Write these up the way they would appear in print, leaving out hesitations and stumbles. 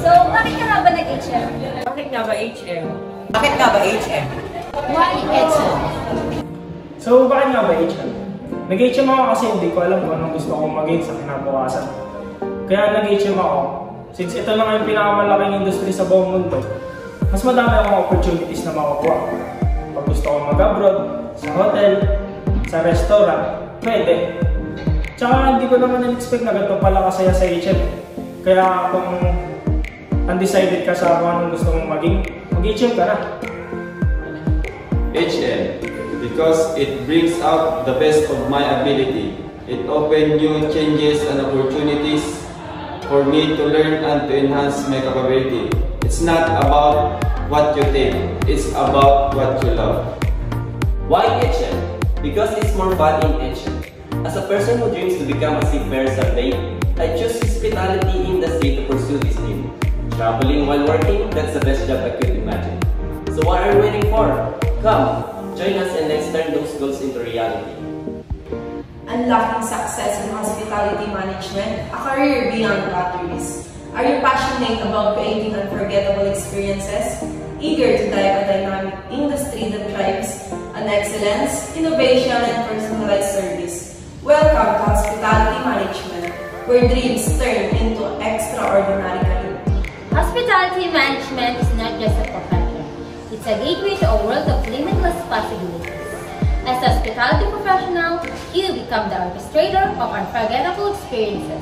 So, bakit ka nga ba nag-HM? Bakit nga ba HM? Bakit nga ba HM? Why HM? So, bakit nga ba HM? Nag-HM ako kasi hindi ko alam kung anong gusto kong maging sa kinabukasan. Kaya nag-HM ako, since ito lang ang pinakamalaking industry sa buong mundo, mas madami akong opportunities na makukuha. Pag gusto kong mag-abroad, sa hotel, sa restaurant, pwede. Tsaka hindi ko naman na-expect na ganito pala kasaya sa HM. Kaya kung undecided ka sa kung anong gusto mong maging, mag-HM ka na. HM, because it brings out the best of my ability. It opens new changes and opportunities for me to learn and to enhance my capability. It's not about what you think, it's about what you love. Why HM? Because it's more fun in HM. As a person who dreams to become a seafarer someday, I choose hospitality industry to pursue this dream. Traveling while working, that's the best job I could imagine. So what are you waiting for? Come, join us and let's turn those goals into reality. Unlocking success in hospitality management, a career beyond boundaries. Are you passionate about creating unforgettable experiences? Eager to dive a dynamic industry that thrives on excellence, innovation, and personalized service? Welcome to Hospitality Management, where dreams turn into extraordinary career. Hospitality management is not just a profession. It's a gateway to a world of limitless possibilities. As a hospitality professional, you become the orchestrator of unforgettable experiences,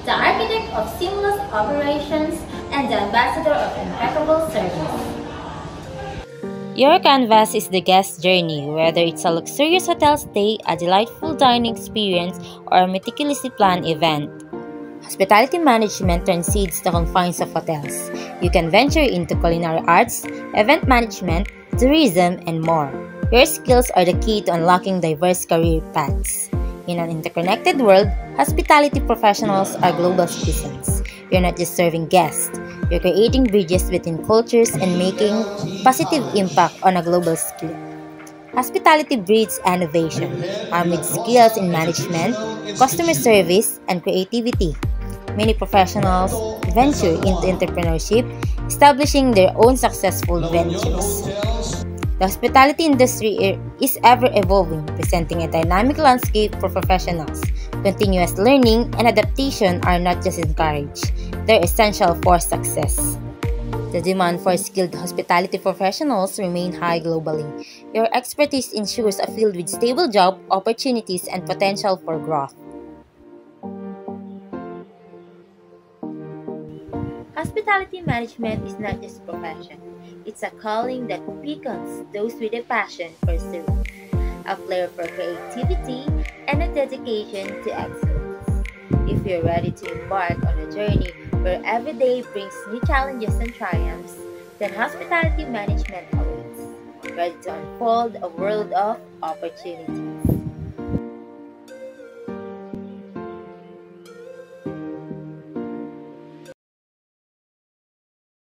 the architect of seamless operations, and the ambassador of impeccable service. Your canvas is the guest journey, whether it's a luxurious hotel stay, a delightful dining experience, or a meticulously planned event. Hospitality management transcends the confines of hotels. You can venture into culinary arts, event management, tourism, and more. Your skills are the key to unlocking diverse career paths. In an interconnected world, hospitality professionals are global citizens. You're not just serving guests, you're creating bridges between cultures and making positive impact on a global scale. Hospitality breeds innovation, armed with skills in management, customer service, and creativity. Many professionals venture into entrepreneurship, establishing their own successful ventures. The hospitality industry is ever-evolving, presenting a dynamic landscape for professionals. Continuous learning and adaptation are not just encouraged, they're essential for success. The demand for skilled hospitality professionals remain high globally. Your expertise ensures a field with stable job opportunities and potential for growth. Hospitality management is not just a profession. It's a calling that beckons those with a passion for service, a flair for creativity, and a dedication to excellence. If you're ready to embark on a journey where every day brings new challenges and triumphs, then hospitality management awaits, ready to unfold a world of opportunity.